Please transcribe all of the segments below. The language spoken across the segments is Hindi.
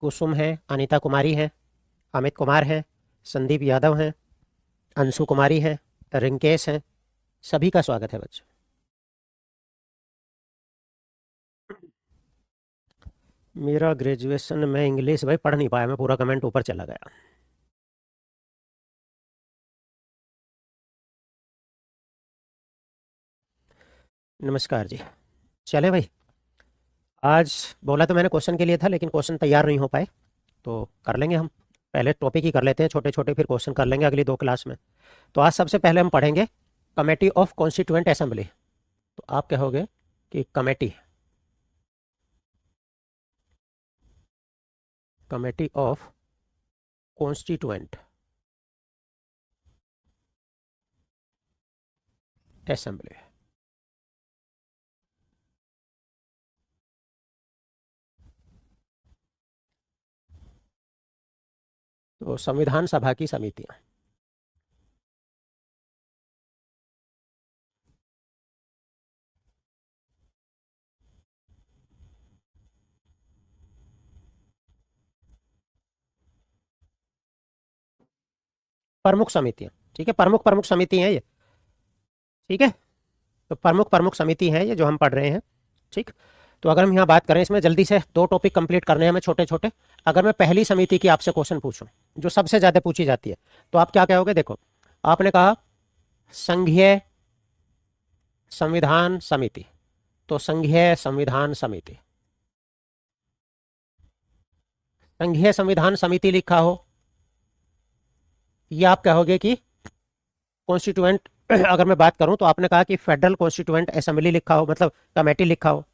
कुसुम है, अनीता कुमारी हैं, अमित कुमार हैं, संदीप यादव हैं, अंशु कुमारी हैं, रिंकेश हैं। सभी का स्वागत है बच्चों। मेरा ग्रेजुएशन में इंग्लिश भाई पढ़ नहीं पाया मैं, पूरा कमेंट ऊपर चला गया। नमस्कार जी। चले भाई, आज बोला तो मैंने क्वेश्चन के लिए था, लेकिन क्वेश्चन तैयार नहीं हो पाए, तो कर लेंगे हम। पहले टॉपिक ही कर लेते हैं छोटे छोटे, फिर क्वेश्चन कर लेंगे अगली 2 क्लास में। तो आज सबसे पहले हम पढ़ेंगे कमेटी ऑफ कॉन्स्टिट्यूएंट असेंबली। तो आप कहोगे कि committee committee of constituent assembly. तो संविधान सभा की समितियां। प्रमुख समितियां, ठीक है, प्रमुख प्रमुख समिति हैं ये। ठीक है, तो प्रमुख प्रमुख समिति हैं ये जो हम पढ़ रहे हैं। ठीक, तो अगर हम यहाँ बात करें, इसमें जल्दी से 2 टॉपिक कंप्लीट करने हैं हमें छोटे छोटे। अगर मैं पहली समिति की आपसे क्वेश्चन पूछूं, जो सबसे ज्यादा पूछी जाती है, तो आप क्या कहोगे? देखो, आपने कहा संघीय संविधान समिति, तो संघीय संविधान समिति, संघीय संविधान समिति लिखा हो, या आप कहोगे कि कॉन्स्टिट्यूएंट अगर मैं बात करूं तो आपने कहा कि फेडरल कॉन्स्टिट्यूएंट असेंबली लिखा हो, मतलब कमेटी लिखा हो।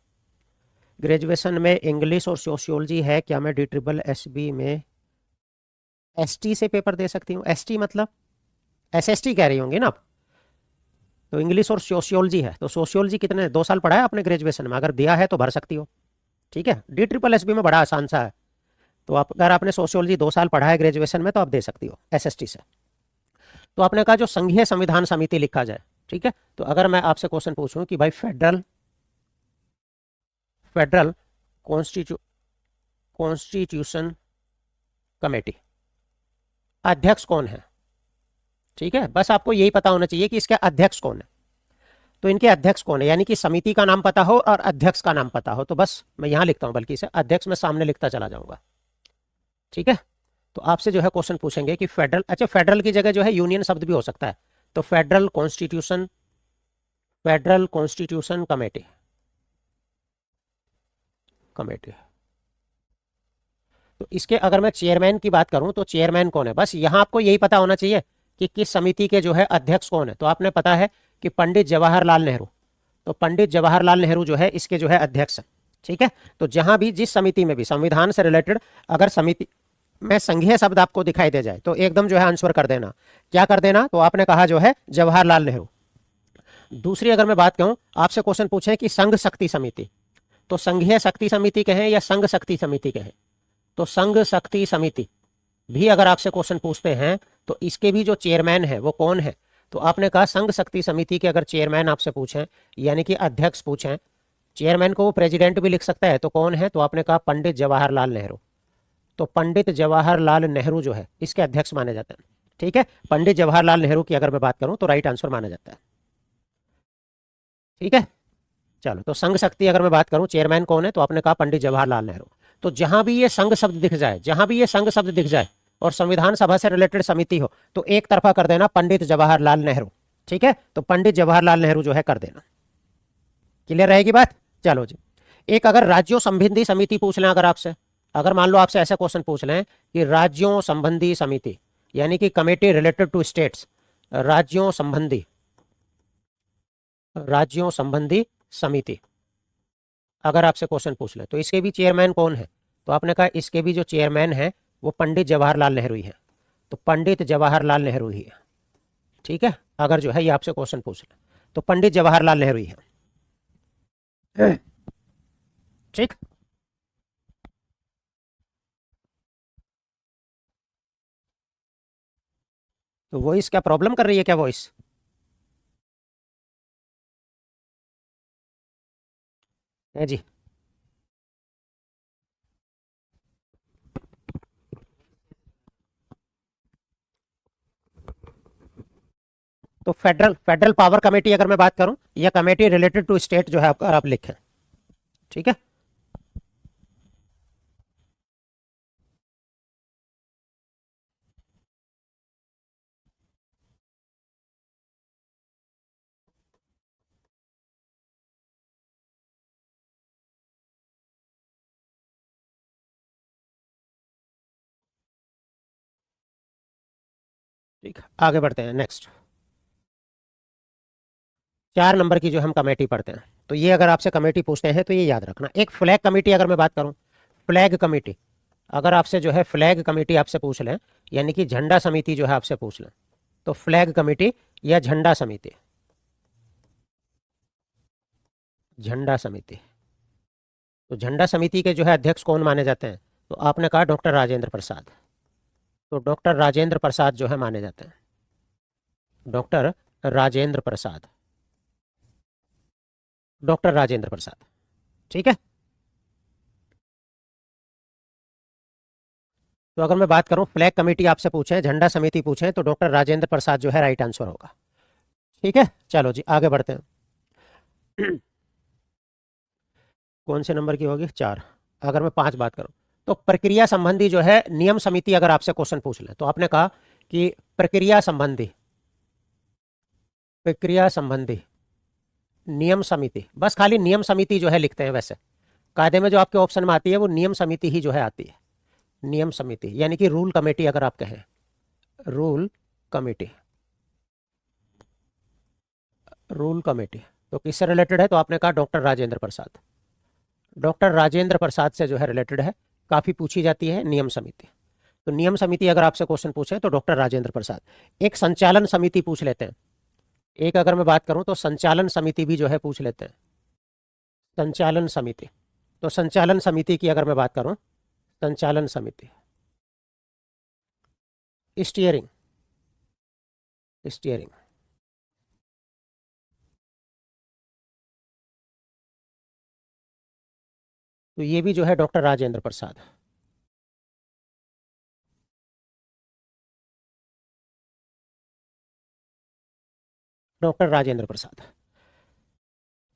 ग्रेजुएशन में इंग्लिश और सोशियोलॉजी है, क्या मैं DSSB में ST से पेपर दे सकती हूँ? ST मतलब SST कह रही होंगी ना आप? तो इंग्लिश और सोशियोलॉजी है, तो सोशियोलॉजी कितने 2 साल पढ़ा है आपने ग्रेजुएशन में? अगर दिया है तो भर सकती हो। ठीक है, DSSB में बड़ा आसान सा है। तो आप अगर आपने सोशियोलॉजी 2 साल पढ़ा है ग्रेजुएशन में, तो आप दे सकती हो SST से। तो आपने कहा जो संघीय संविधान समिति लिखा जाए। ठीक है, तो अगर मैं आपसे क्वेश्चन पूछूं कि भाई फेडरल फेडरल कॉन्स्टिट्यूशन कमेटी अध्यक्ष कौन है? ठीक है, बस आपको यही पता होना चाहिए कि इसके अध्यक्ष कौन है। तो इनके अध्यक्ष कौन है, यानी कि समिति का नाम पता हो और अध्यक्ष का नाम पता हो। तो बस मैं यहां लिखता हूं, बल्कि इसे अध्यक्ष में सामने लिखता चला जाऊंगा। ठीक है, तो आपसे जो है क्वेश्चन पूछेंगे कि फेडरल, अच्छा फेडरल की जगह जो है यूनियन शब्द भी हो सकता है। तो फेडरल कॉन्स्टिट्यूशन कमेटी कमेटी तो इसके अगर मैं चेयरमैन की बात करूं, तो चेयरमैन कौन है? बस यहां आपको यही पता होना चाहिए कि किस समिति के जो है अध्यक्ष कौन है। तो आपने पता है कि पंडित जवाहरलाल नेहरू। तो पंडित जवाहरलाल नेहरू जो है इसके जो है अध्यक्ष है। ठीक है, तो जहां भी जिस समिति में भी संविधान से रिलेटेड अगर समिति में संघीय शब्द आपको दिखाई दे जाए, तो एकदम जो है आंसर कर देना। क्या कर देना? तो आपने कहा जो है जवाहरलाल नेहरू। दूसरी अगर मैं बात कहूं, आपसे क्वेश्चन पूछे कि संघ शक्ति समिति, तो संघीय शक्ति समिति कहें या संघ शक्ति समिति कहें? तो संघ शक्ति समिति भी अगर आपसे क्वेश्चन पूछते हैं, तो इसके भी जो चेयरमैन है वो कौन है? तो आपने कहा संघ शक्ति समिति के अगर चेयरमैन आपसे पूछें, यानी कि अध्यक्ष पूछें, चेयरमैन को वो प्रेसिडेंट भी लिख सकता है, तो कौन है? तो आपने कहा पंडित जवाहरलाल नेहरू। तो पंडित जवाहरलाल नेहरू जो है इसके अध्यक्ष माने जाते हैं। ठीक है, पंडित जवाहरलाल नेहरू की अगर मैं बात करूं तो राइट आंसर माना जाता है। ठीक है, चलो, तो संघ शक्ति अगर मैं बात करूं चेयरमैन कौन है, तो आपने कहा पंडित जवाहरलाल नेहरू। तो जहां भी ये संघ शब्द दिख जाए, जहां भी ये संघ शब्द दिख जाए और संविधान सभा से रिलेटेड समिति हो, तो एक तरफा कर देना पंडित जवाहरलाल नेहरू। ठीक है, तो पंडित जवाहरलाल नेहरू जो है कर देना। क्लियर रहेगी बात? चलो जी, एक अगर राज्यों संबंधी समिति पूछ लें अगर आपसे, अगर मान लो आपसे ऐसा क्वेश्चन पूछ लें कि राज्यों संबंधी समिति, यानी कि कमेटी रिलेटेड टू स्टेट्स, राज्यों संबंधी समिति अगर आपसे क्वेश्चन पूछ ले, तो इसके भी चेयरमैन कौन है? तो आपने कहा इसके भी जो चेयरमैन है वो पंडित जवाहरलाल नेहरू ही है। तो पंडित जवाहरलाल नेहरू ही है। ठीक है, अगर जो है ये आपसे क्वेश्चन पूछ ले, तो पंडित जवाहरलाल नेहरू ही है। ठीक, तो वॉइस क्या प्रॉब्लम कर रही है क्या? वॉइस है जी? तो फेडरल फेडरल पावर कमेटी अगर मैं बात करूं, यह कमेटी रिलेटेड टू स्टेट जो है आप लिखें। ठीक है, ठीक है, आगे बढ़ते हैं नेक्स्ट। 4 नंबर की जो हम कमेटी पढ़ते हैं, तो ये अगर आपसे कमेटी पूछते हैं तो ये याद रखना। एक फ्लैग कमेटी अगर मैं बात करूं, फ्लैग कमेटी, अगर आपसे जो है फ्लैग कमेटी आपसे पूछ लें, यानी कि झंडा समिति जो है आपसे पूछ लें, तो फ्लैग कमेटी या झंडा समिति, झंडा समिति, तो झंडा समिति के जो है अध्यक्ष कौन माने जाते हैं? तो आपने कहा डॉक्टर राजेंद्र प्रसाद, तो डॉक्टर राजेंद्र प्रसाद जो है माने जाते हैं, डॉक्टर राजेंद्र प्रसाद, डॉक्टर राजेंद्र प्रसाद। ठीक है, तो अगर मैं बात करूं फ्लैग कमेटी आपसे पूछे, झंडा समिति पूछे, तो डॉक्टर राजेंद्र प्रसाद जो है राइट आंसर होगा। ठीक है, चलो जी आगे बढ़ते हैं। कौन से नंबर की होगी? 4। अगर मैं 5 बात करूं, तो प्रक्रिया संबंधी जो है नियम समिति अगर आपसे क्वेश्चन पूछ ले, तो आपने कहा कि प्रक्रिया संबंधी, प्रक्रिया संबंधी नियम समिति, बस खाली नियम समिति जो है लिखते हैं। वैसे कायदे में जो आपके ऑप्शन में आती है वो नियम समिति ही जो है आती है, नियम समिति, यानी कि रूल कमेटी अगर आप कहें, रूल कमेटी, रूल कमेटी। तो किससे रिलेटेड है? तो आपने कहा डॉक्टर राजेंद्र प्रसाद, डॉक्टर राजेंद्र प्रसाद से जो है रिलेटेड है, काफी पूछी जाती है नियम समिति। तो नियम समिति अगर आपसे क्वेश्चन पूछे तो डॉक्टर राजेंद्र प्रसाद। एक संचालन समिति पूछ लेते हैं, एक अगर मैं बात करूं तो संचालन समिति भी जो है पूछ लेते हैं, संचालन समिति। तो संचालन समिति की अगर मैं बात करूं, संचालन समिति, स्टीयरिंग, स्टीयरिंग, तो ये भी जो है डॉक्टर राजेंद्र प्रसाद, डॉक्टर राजेंद्र प्रसाद।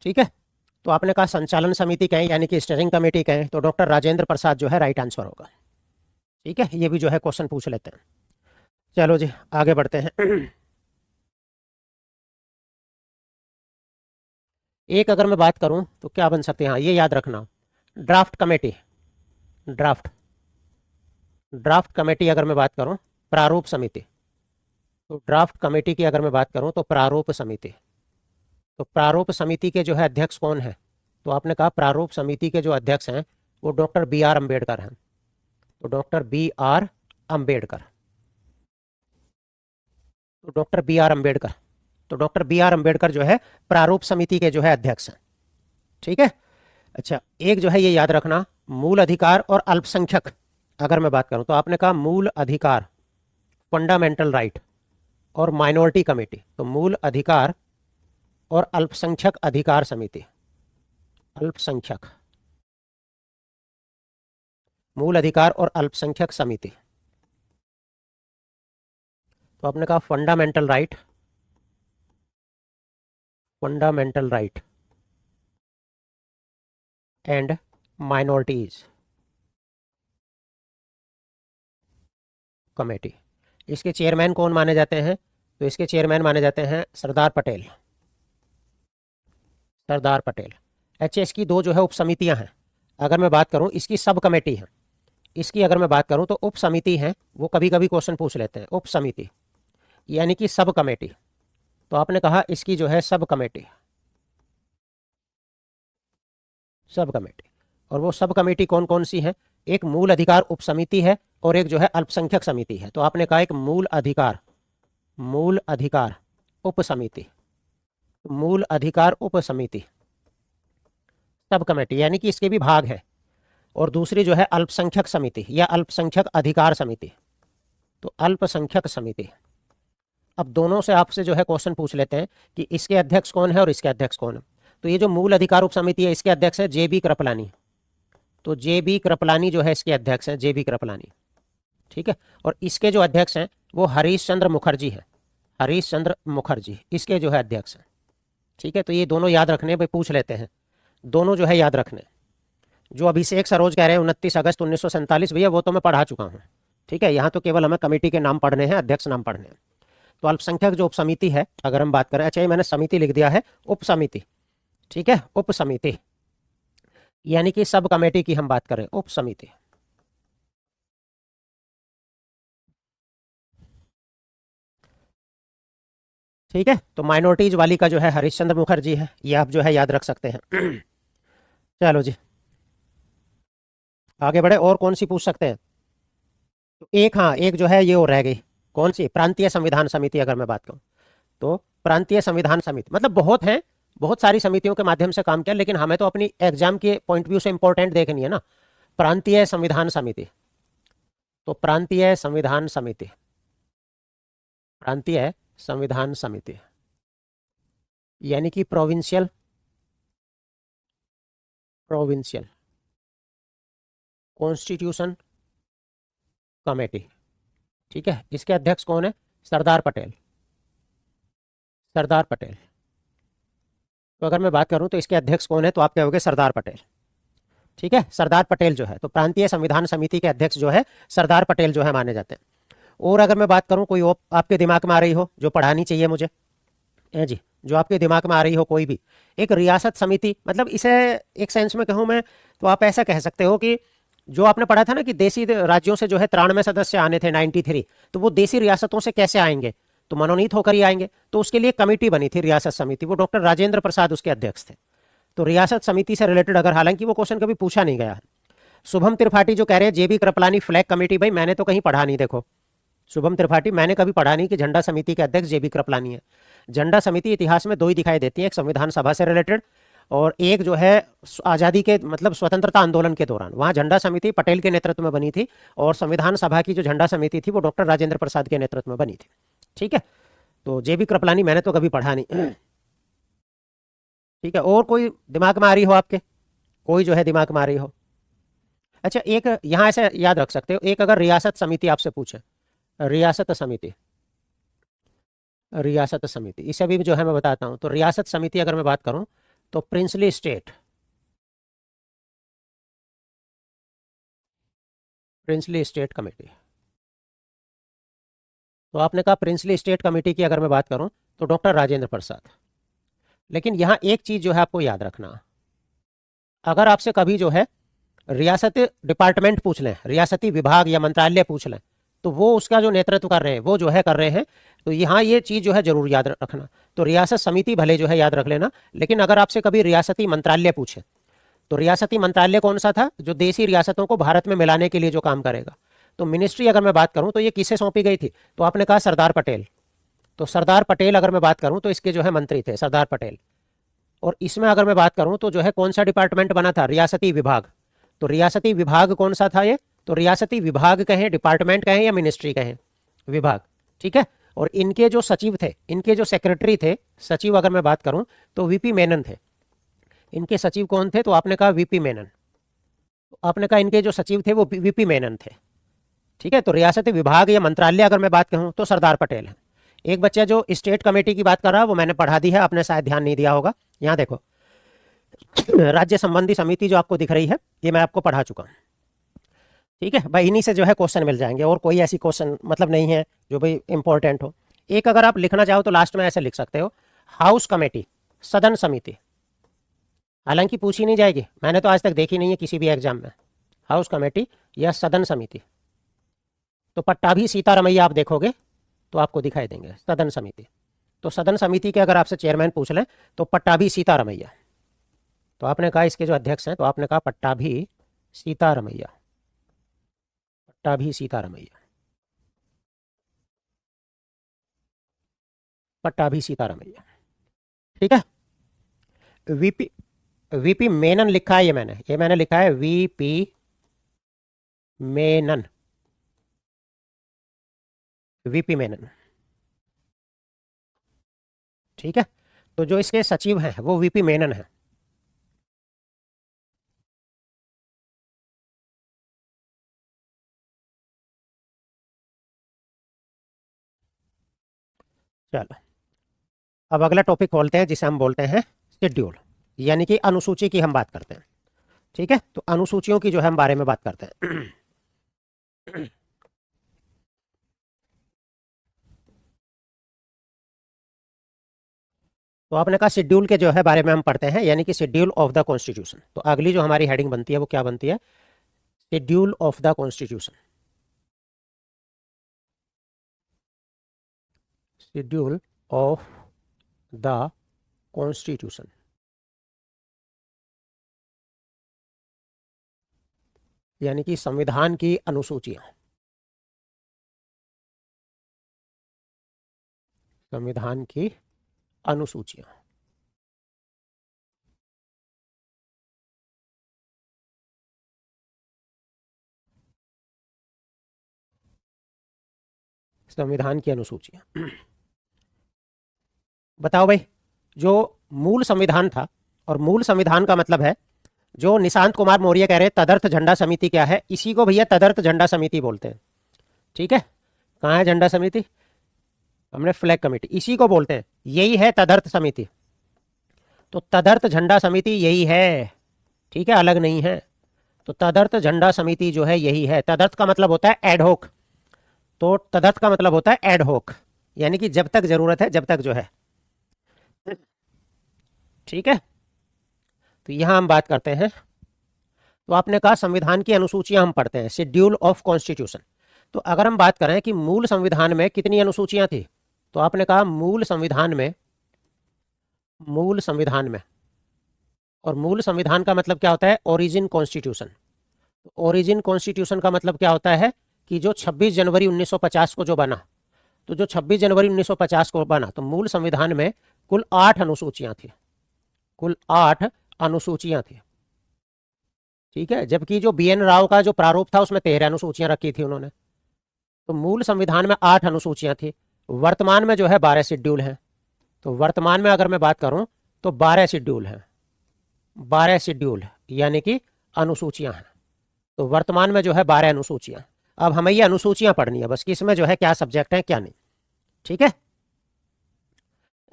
ठीक है, तो आपने कहा संचालन समिति कहें यानी कि स्टीयरिंग कमेटी कहें, तो डॉक्टर राजेंद्र प्रसाद जो है राइट आंसर होगा। ठीक है, ये भी जो है क्वेश्चन पूछ लेते हैं। चलो जी आगे बढ़ते हैं। एक अगर मैं बात करूं तो क्या बन सकते हैं? हाँ, ये याद रखना, draft committee, draft, draft committee अगर मैं बात करूं, प्रारूप समिति, तो ड्राफ्ट कमेटी की अगर मैं बात करूं तो प्रारूप समिति। तो प्रारूप समिति के जो है अध्यक्ष कौन है? तो आपने कहा प्रारूप समिति के जो अध्यक्ष हैं वो डॉक्टर बी आर अम्बेडकर हैं, तो डॉक्टर बी आर अम्बेडकर, तो डॉक्टर बी आर अम्बेडकर, तो डॉक्टर बी आर अम्बेडकर जो है प्रारूप समिति के जो है अध्यक्ष हैं। ठीक है, अच्छा एक जो है ये याद रखना, मूल अधिकार और अल्पसंख्यक अगर मैं बात करूं, तो आपने कहा मूल अधिकार, फंडामेंटल राइट, और माइनॉरिटी कमेटी, तो मूल अधिकार और अल्पसंख्यक अधिकार समिति, अल्पसंख्यक, मूल अधिकार और अल्पसंख्यक समिति। तो आपने कहा fundamental right, fundamental right and minorities committee. इसके चेयरमैन कौन माने जाते हैं? तो इसके चेयरमैन माने जाते हैं सरदार पटेल, सरदार पटेल। अच्छा, इसकी 2 जो है उप समितियां हैं, अगर मैं बात करूं इसकी सब कमेटी है, इसकी अगर मैं बात करूं तो उप समिति है, वो कभी कभी क्वेश्चन पूछ लेते हैं, उप समिति यानी कि सब कमेटी। तो आपने कहा इसकी जो है सब कमेटी, सब कमेटी, और वो सब कमेटी कौन कौन सी है? एक मूल अधिकार उप समिति है और एक जो है अल्पसंख्यक समिति है। तो आपने कहा एक मूल अधिकार, मूल अधिकार उप समिति, मूल अधिकार उप समिति सब कमेटी, यानी कि इसके भी भाग है, और दूसरी जो है अल्पसंख्यक समिति या अल्पसंख्यक अधिकार समिति, तो अल्पसंख्यक समिति। अब दोनों से आपसे जो है क्वेश्चन पूछ लेते हैं कि इसके अध्यक्ष कौन है और इसके अध्यक्ष कौन है। तो ये जो मूल अधिकार उप समिति है इसके अध्यक्ष है जे बी कृपलानी, तो जे बी कृपलानी जो है इसके अध्यक्ष हैं, जे बी कृपलानी। ठीक है, और इसके जो अध्यक्ष हैं वो हरीश चंद्र मुखर्जी हैं, हरीश चंद्र मुखर्जी इसके जो है अध्यक्ष हैं। ठीक है, तो ये दोनों याद रखने भाई, पूछ लेते हैं, दोनों जो है याद रखने। जो अभिषेक सरोज कह रहे हैं 29 अगस्त 1947, भैया वो तो मैं पढ़ा चुका हूँ। ठीक है, यहाँ तो केवल हमें कमेटी के नाम पढ़ने हैं, अध्यक्ष नाम पढ़ने हैं। तो अल्पसंख्यक जो उप समिति है, अगर हम बात करें, अच्छा ये मैंने समिति लिख दिया है, उप समिति। ठीक है, उप समिति यानी कि सब कमेटी की हम बात करें, उप समिति। ठीक है, तो माइनॉरिटीज वाली का जो है हरीश चंद्र मुखर्जी है, ये आप जो है याद रख सकते हैं। चलो जी, आगे बढ़े, और कौन सी पूछ सकते हैं? तो एक, हाँ एक जो है ये और रह गई, कौन सी? प्रांतीय संविधान समिति। अगर मैं बात करूं तो प्रांतीय संविधान समिति मतलब बहुत है, बहुत सारी समितियों के माध्यम से काम किया, लेकिन हमें तो अपनी एग्जाम के पॉइंट व्यू से इंपॉर्टेंट देखनी है ना। प्रांतीय संविधान समिति, तो प्रांतीय संविधान समिति, प्रांतीय संविधान समिति यानी कि प्रोविंशियल, प्रोविंशियल कॉन्स्टिट्यूशन कमेटी। ठीक है, इसके अध्यक्ष कौन है? सरदार पटेल, सरदार पटेल। तो अगर मैं बात करूं तो इसके अध्यक्ष कौन है, तो आप कहोगे सरदार पटेल। ठीक है, सरदार पटेल जो है, तो प्रांतीय संविधान समिति के अध्यक्ष जो है सरदार पटेल जो है माने जाते हैं। और अगर मैं बात करूं कोई और आपके दिमाग में आ रही हो जो पढ़ानी चाहिए मुझे, जी, जो आपके दिमाग में आ रही हो कोई भी, एक रियासत समिति, मतलब इसे एक सेंस में कहूं मैं, तो आप ऐसा कह सकते हो कि जो आपने पढ़ा था ना कि देसी राज्यों से जो है 93 सदस्य आने थे 93, तो वो देसी रियासतों से कैसे आएंगे, तो मनोनीत होकर ही आएंगे। तो उसके लिए कमेटी बनी थी रियासत समिति, वो डॉक्टर राजेंद्र प्रसाद उसके अध्यक्ष थे। तो रियासत समिति से रिलेटेड अगर, हालांकि वो क्वेश्चन कभी पूछा नहीं गया है। शुभम त्रिपाठी जो कह रहे हैं जेबी कृपलानी फ्लैग कमेटी, भाई मैंने तो कहीं पढ़ा नहीं, देखो शुभम त्रिपाठी मैंने कभी पढ़ा नहीं कि झंडा समिति के अध्यक्ष जेबी कृपलानी है। झंडा समिति इतिहास में दो ही दिखाई देती है, एक संविधान सभा से रिलेटेड और एक जो है आज़ादी के मतलब स्वतंत्रता आंदोलन के दौरान, वहां झंडा समिति पटेल के नेतृत्व में बनी थी, और संविधान सभा की जो झंडा समिति थी वो डॉक्टर राजेंद्र प्रसाद के नेतृत्व में बनी थी। ठीक है, तो जेबी कृपलानी मैंने तो कभी पढ़ा नहीं। ठीक है, और कोई दिमाग में आ रही हो आपके, कोई जो है दिमाग में आ रही हो? अच्छा, एक यहाँ ऐसे याद रख सकते हो, एक अगर रियासत समिति आपसे पूछे, रियासत समिति, रियासत समिति इसे भी जो है मैं बताता हूं। तो रियासत समिति अगर मैं बात करूं तो princely state, princely state committee. तो आपने कहा प्रिंसली स्टेट कमेटी की अगर मैं बात करूं तो डॉक्टर राजेंद्र प्रसाद। लेकिन यहां एक चीज जो है आपको याद रखना, अगर आपसे कभी जो है रियासती डिपार्टमेंट पूछ लें, रियासती विभाग या मंत्रालय पूछ लें, तो वो उसका जो नेतृत्व कर रहे हैं वो जो है कर रहे हैं, तो यहाँ ये चीज़ जो है जरूर याद रखना। तो रियासत समिति भले जो है याद रख लेना, लेकिन अगर आपसे कभी रियासती मंत्रालय पूछे, तो रियासती मंत्रालय कौन सा था? जो देसी रियासतों को भारत में मिलाने के लिए जो काम करेगा। तो मिनिस्ट्री अगर मैं बात करूं तो ये किसे सौंपी गई थी? तो आपने कहा सरदार पटेल। तो सरदार पटेल अगर मैं बात करूं तो इसके जो है मंत्री थे सरदार पटेल। और इसमें अगर मैं बात करूं तो जो है कौन सा डिपार्टमेंट बना था? रियासती विभाग। तो रियासती विभाग कौन सा था ये? तो रियासती विभाग कहें, डिपार्टमेंट कहें या मिनिस्ट्री कहें, विभाग। ठीक है, और इनके जो सचिव थे, इनके जो सेक्रेटरी थे, सचिव अगर मैं बात करूं तो वीपी मेनन थे। इनके सचिव कौन थे? तो आपने कहा वीपी मेनन। आपने कहा इनके जो सचिव थे वो वीपी मेनन थे। ठीक है, तो रियासती विभाग या मंत्रालय अगर मैं बात कहूं तो सरदार पटेल है। एक बच्चा जो स्टेट कमेटी की बात कर रहा है वो मैंने पढ़ा दी है, आपने शायद ध्यान नहीं दिया होगा। यहाँ देखो, राज्य संबंधी समिति जो आपको दिख रही है ये मैं आपको पढ़ा चुका हूँ। ठीक है भाई, इन्हीं से जो है क्वेश्चन मिल जाएंगे, और कोई ऐसी क्वेश्चन मतलब नहीं है जो भाई इंपॉर्टेंट हो। एक अगर आप लिखना चाहो तो लास्ट में ऐसे लिख सकते हो, हाउस कमेटी, सदन समिति। हालांकि पूछी नहीं जाएगी, मैंने तो आज तक देखी नहीं है किसी भी एग्जाम में, हाउस कमेटी या सदन समिति। तो पट्टाभी सीतारमैया आप देखोगे तो आपको दिखाई देंगे सदन समिति। तो सदन समिति के अगर आपसे चेयरमैन पूछ लें तो पट्टाभी सीतारमैया। तो आपने कहा इसके जो अध्यक्ष हैं, तो आपने कहा पट्टाभी सीतारमैया, पट्टाभी सीतारमैया, पट्टाभी सीतारमैया। ठीक है, वीपी, वीपी मेनन लिखा है, ये मैंने लिखा है वीपी मेनन, वीपी मेनन। ठीक है, तो जो इसके सचिव हैं वो वीपी मेनन है। चलो, अब अगला टॉपिक खोलते हैं जिसे हम बोलते हैं शेड्यूल, यानी कि अनुसूची की हम बात करते हैं। ठीक है, तो अनुसूचियों की जो है हम बारे में बात करते हैं। तो आपने कहा शेड्यूल के जो है बारे में हम पढ़ते हैं, यानी कि शेड्यूल ऑफ द कॉन्स्टिट्यूशन। तो अगली जो हमारी हेडिंग बनती है वो क्या बनती है? Schedule of the constitution. Schedule of the constitution, यानी कि संविधान की अनुसूचियां। संविधान की अनुसूचियां। संविधान की अनुसूचियां। बताओ भाई, जो मूल संविधान था, और मूल संविधान का मतलब है, जो निशांत कुमार मौर्य कह रहे हैं तदर्थ झंडा समिति क्या है, इसी को भैया तदर्थ झंडा समिति बोलते हैं। ठीक है, कहाँ है झंडा समिति? हमने फ्लैग कमेटी, इसी को बोलते हैं, यही है तदर्थ समिति। तो तदर्थ झंडा समिति यही है, ठीक है, अलग नहीं है। तो तदर्थ झंडा समिति जो है यही है। तदर्थ का मतलब होता है एडहोक, तो तदर्थ का मतलब होता है एडहोक, यानी कि जब तक जरूरत है, जब तक जो है। ठीक है, तो यहां हम बात करते हैं। तो आपने कहा संविधान की अनुसूचियां हम पढ़ते हैं, शेड्यूल ऑफ कॉन्स्टिट्यूशन। तो अगर हम बात करें कि मूल संविधान में कितनी अनुसूचियां थी, तो आपने कहा मूल संविधान में, मूल संविधान में, और मूल संविधान का मतलब क्या होता है? Origin constitution. ओरिजिन कॉन्स्टिट्यूशन का मतलब क्या होता है कि जो 26 जनवरी 1950 को जो बना, तो जो 26 जनवरी 1950 को बना, तो मूल संविधान में कुल 8 अनुसूचियां थी, कुल 8 अनुसूचियां थी। ठीक है, जबकि जो बी एन राव का जो प्रारूप था उसमें 13 अनुसूचियां रखी थी उन्होंने। तो मूल संविधान में 8 अनुसूचियां थी। वर्तमान में जो है 12 शेड्यूल हैं। तो वर्तमान में अगर मैं बात करूं तो 12 शेड्यूल हैं, 12 शेड्यूल यानी कि अनुसूचियां हैं। तो वर्तमान में जो है 12 अनुसूचियां। अब हमें ये अनुसूचियां पढ़नी है बस, कि इसमें जो है क्या सब्जेक्ट है क्या नहीं। ठीक है,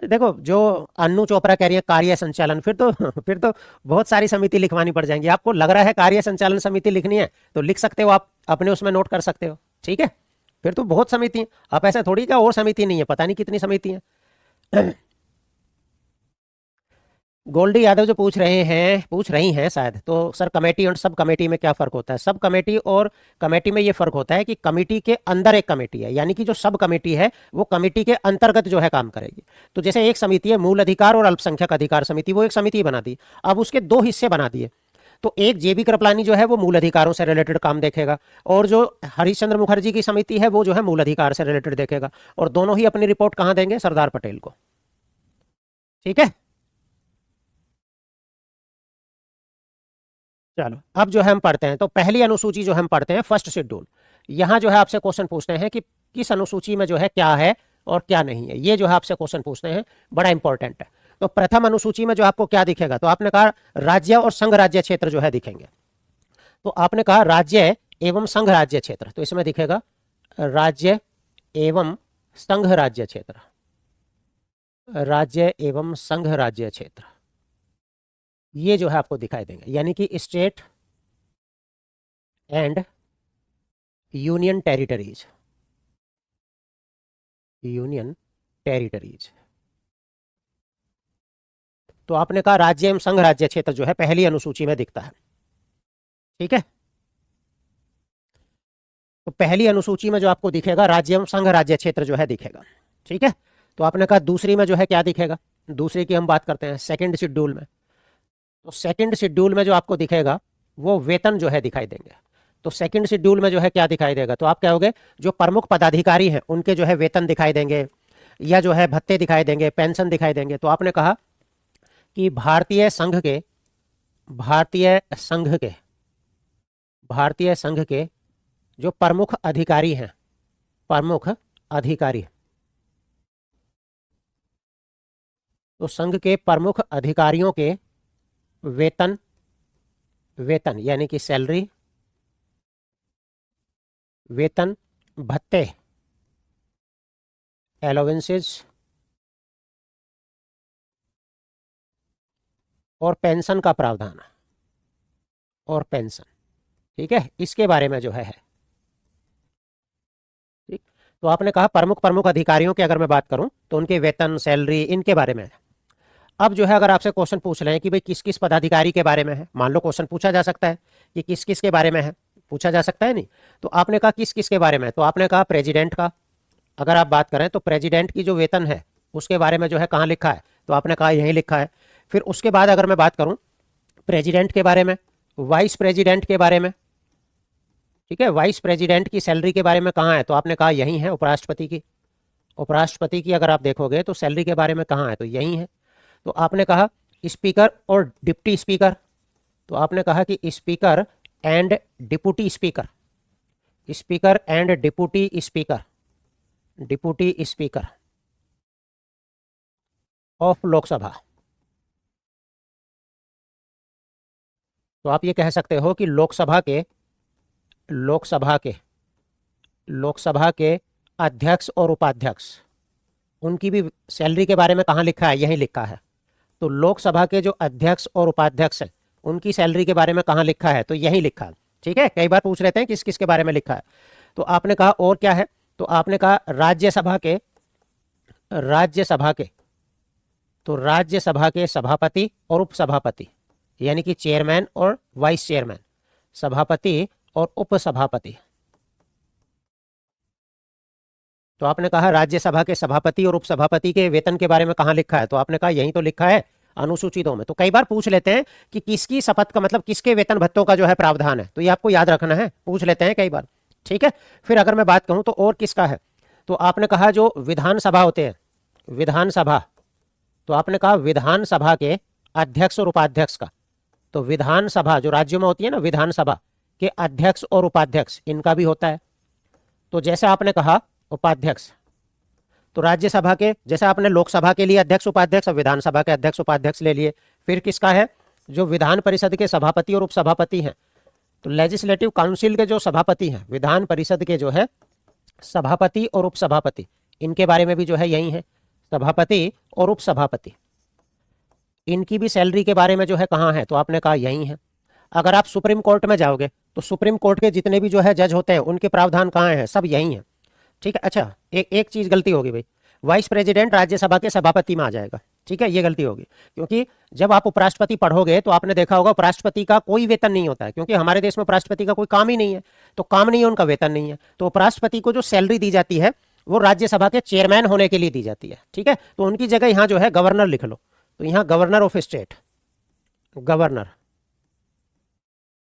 देखो जो अन्नू चोपड़ा कह रही है कार्य संचालन, फिर तो फिर तो बहुत सारी समिति लिखवानी पड़ जाएंगी। आपको लग रहा है कार्य संचालन समिति लिखनी है तो लिख सकते हो, आप अपने उसमें नोट कर सकते हो। ठीक है, फिर तो बहुत समिति है। आप ऐसा थोड़ी का और समिति नहीं है, पता नहीं कितनी समिति है। गोल्डी यादव जो पूछ रहे हैं, पूछ रही हैं शायद, तो सर कमेटी और सब कमेटी में क्या फर्क होता है? सब कमेटी और कमेटी में ये फर्क होता है कि कमेटी के अंदर एक कमेटी है, यानी कि जो सब कमेटी है वो कमेटी के अंतर्गत जो है काम करेगी। तो जैसे एक समिति है मूल अधिकार और अल्पसंख्यक अधिकार समिति, वो एक समिति बना दी, अब उसके 2 हिस्से बना दिए। तो एक जेबी कृपलानी जो है वो मूल अधिकारों से रिलेटेड काम देखेगा, और जो हरीशचंद्र मुखर्जी की समिति है वो जो है मूल अधिकार से रिलेटेड देखेगा, और दोनों ही अपनी रिपोर्ट कहाँ देंगे? सरदार पटेल को। ठीक है, चलो अब जो है हम पढ़ते हैं। तो पहली अनुसूची जो हम पढ़ते हैं फर्स्ट शेड्यूल। यहां जो है आपसे क्वेश्चन पूछते हैं कि किस अनुसूची में जो है क्या है और क्या नहीं है, ये जो है आपसे क्वेश्चन पूछते हैं, बड़ा इंपॉर्टेंट है। तो प्रथम अनुसूची में जो आपको क्या दिखेगा? तो आपने कहा राज्य और संघ राज्य क्षेत्र जो है दिखेंगे। तो आपने कहा राज्य एवं संघ राज्य क्षेत्र, तो इसमें दिखेगा राज्य एवं संघ राज्य क्षेत्र, राज्य एवं संघ राज्य क्षेत्र, ये जो है आपको दिखाई देंगे, यानी कि state and union territories, union territories. तो आपने कहा राज्य एवं संघ राज्य क्षेत्र जो है पहली अनुसूची में दिखता है। ठीक है, तो पहली अनुसूची में जो आपको दिखेगा राज्य एवं संघ राज्य क्षेत्र जो है दिखेगा। ठीक है, तो आपने कहा दूसरी में जो है क्या दिखेगा? दूसरी की हम बात करते हैं सेकंड शेड्यूल में। तो सेकंड शेड्यूल में जो आपको दिखेगा वो वेतन जो है दिखाई देंगे। तो सेकंड शेड्यूल में जो है क्या दिखाई देगा? तो आप कहोगे जो प्रमुख पदाधिकारी हैं उनके जो है वेतन दिखाई देंगे, या जो है भत्ते दिखाई देंगे, पेंशन दिखाई देंगे। तो आपने कहा कि भारतीय संघ के, भारतीय संघ के, भारतीय संघ के जो प्रमुख अधिकारी हैं, प्रमुख अधिकारी, तो संघ के प्रमुख अधिकारियों के वेतन, वेतन यानी कि सैलरी, वेतन, भत्ते, एलोवेंसेज, और पेंशन का प्रावधान, और पेंशन, ठीक है, इसके बारे में जो है। ठीक, तो आपने कहा प्रमुख प्रमुख अधिकारियों की अगर मैं बात करूं तो उनके वेतन, सैलरी, इनके बारे में है। अब जो है अगर आपसे क्वेश्चन पूछ रहे हैं कि भाई किस किस पदाधिकारी के बारे में है, मान लो क्वेश्चन पूछा जा सकता है कि किस किस के बारे में है, पूछा जा सकता है नहीं, तो आपने कहा किस किस के बारे में है, तो आपने कहा प्रेसिडेंट का अगर आप बात करें तो प्रेसिडेंट की जो वेतन है उसके बारे में जो है कहाँ लिखा है, तो आपने कहा यहीं लिखा है। फिर उसके बाद अगर मैं बात करूं प्रेसिडेंट के बारे में, वाइस प्रेसिडेंट के बारे में, ठीक है, वाइस प्रेसिडेंट की सैलरी के बारे में कहाँ है, तो आपने कहा यहीं है। उपराष्ट्रपति की, उपराष्ट्रपति की अगर आप देखोगे तो सैलरी के बारे में कहाँ है, तो यहीं है। तो आपने कहा स्पीकर और डिप्टी स्पीकर, तो आपने कहा कि speaker and deputy speaker, speaker and deputy speaker, deputy speaker of Lok Sabha. तो आप ये कह सकते हो कि लोकसभा के, लोकसभा के, लोकसभा के अध्यक्ष और उपाध्यक्ष, उनकी भी सैलरी के बारे में कहाँ लिखा है, यहीं लिखा है। तो लोकसभा के जो अध्यक्ष और उपाध्यक्ष हैं उनकी सैलरी के बारे में कहाँ लिखा है, तो यहीं लिखा है। ठीक है, कई बार पूछ लेते हैं किस किस के बारे में लिखा है। तो आपने कहा और क्या है, तो आपने कहा राज्यसभा के, राज्यसभा के, तो राज्यसभा के सभापति और उपसभापति, यानी कि चेयरमैन और वाइस चेयरमैन, सभापति और उपसभापति। तो आपने कहा राज्यसभा के सभापति और उपसभापति के वेतन के बारे में कहाँ लिखा है, तो आपने कहा यहीं तो लिखा है अनुसूची 2 में। तो कई बार पूछ लेते हैं कि किसकी शपथ का मतलब किसके वेतन भत्तों का जो है प्रावधान है, तो ये आपको याद रखना है, पूछ लेते हैं कई बार। ठीक है, फिर अगर मैं बात कहूं तो और किसका है, तो आपने कहा जो विधानसभा होते हैं, विधानसभा, तो आपने कहा विधानसभा के अध्यक्ष और उपाध्यक्ष का, तो विधानसभा जो राज्यों में होती है ना, विधानसभा के अध्यक्ष और उपाध्यक्ष इनका भी होता है। तो जैसे आपने कहा उपाध्यक्ष, तो राज्यसभा के, जैसे आपने लोकसभा के लिए अध्यक्ष उपाध्यक्ष और विधानसभा के अध्यक्ष उपाध्यक्ष ले लिए। फिर किसका है, जो विधान परिषद के सभापति और उपसभापति हैं, तो लेजिस्लेटिव काउंसिल के जो सभापति हैं, विधान परिषद के जो है सभापति और उपसभापति, इनके बारे में भी जो है यही है, सभापति और उपसभापति, इनकी भी सैलरी के बारे में जो है कहाँ है, तो आपने कहा यही है। अगर आप सुप्रीम कोर्ट में जाओगे तो सुप्रीम कोर्ट के जितने भी जो है जज होते हैं उनके प्रावधान कहाँ हैं, सब यही है। ठीक है, अच्छा एक चीज गलती होगी भाई, वाइस प्रेसिडेंट राज्यसभा के सभापति में आ जाएगा। ठीक है, ये गलती होगी, क्योंकि जब आप उपराष्ट्रपति पढ़ोगे तो आपने देखा होगा उपराष्ट्रपति का कोई वेतन नहीं होता है, क्योंकि हमारे देश में उपराष्ट्रपति का कोई काम ही नहीं है, तो काम नहीं है उनका, वेतन नहीं है। तो उपराष्ट्रपति को जो सैलरी दी जाती है वो राज्यसभा के चेयरमैन होने के लिए दी जाती है। ठीक है, तो उनकी जगह यहाँ जो है गवर्नर लिख लो, तो यहाँ governor of state, governor,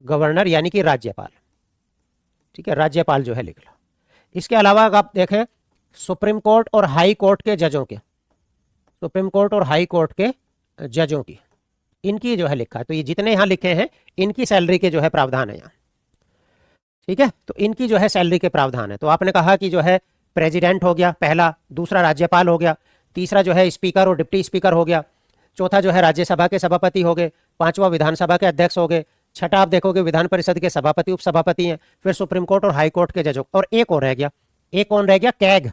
governor यानी कि राज्यपाल। ठीक है, राज्यपाल जो है लिख लो। इसके अलावा अगर आप देखें सुप्रीम कोर्ट और हाई कोर्ट के जजों के, सुप्रीम कोर्ट और हाई कोर्ट के जजों की, इनकी जो है लिखा है, तो ये जितने यहाँ लिखे हैं इनकी सैलरी के जो है प्रावधान है यहाँ। ठीक है, तो इनकी जो है सैलरी के प्रावधान है। तो आपने कहा कि जो है प्रेसिडेंट हो गया पहला, दूसरा राज्यपाल हो गया, तीसरा जो है स्पीकर और डिप्टी स्पीकर हो गया, चौथा जो है राज्यसभा के सभापति हो गए, पांचवा विधानसभा के अध्यक्ष हो गए, छठा आप देखोगे विधान परिषद के सभापति उपसभापति हैं, फिर सुप्रीम कोर्ट और हाई कोर्ट के जजों, और एक और रह गया, एक कौन रह गया, कैग,